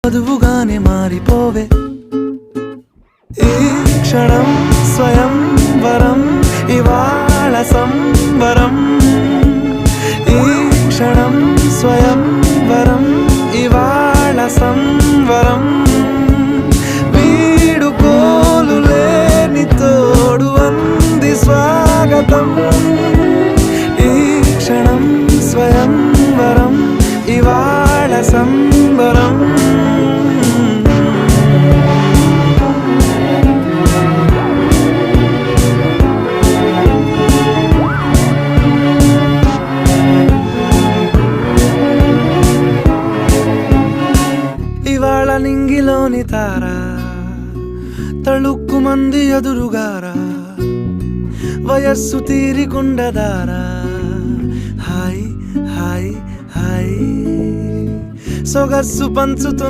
వధువుగానే మారిపోవే ఈ క్షణం స్వయం వరం ఇవాళ సంబరం ఈ క్షణం స్వయం వరం ఇవాళ సంవరం వీడుకోలు లేని తోడు అంది స్వాగతం ఈ క్షణం స్వయం వరం ఇవాళ సంబరం ఇవాళ నింగిలోని తారా తళుక్కు మంది ఎదురుగారా వయస్సు తీరికుండదారా హాయ్ హాయ్ హాయ్ సొగస్సు పంచుతున్న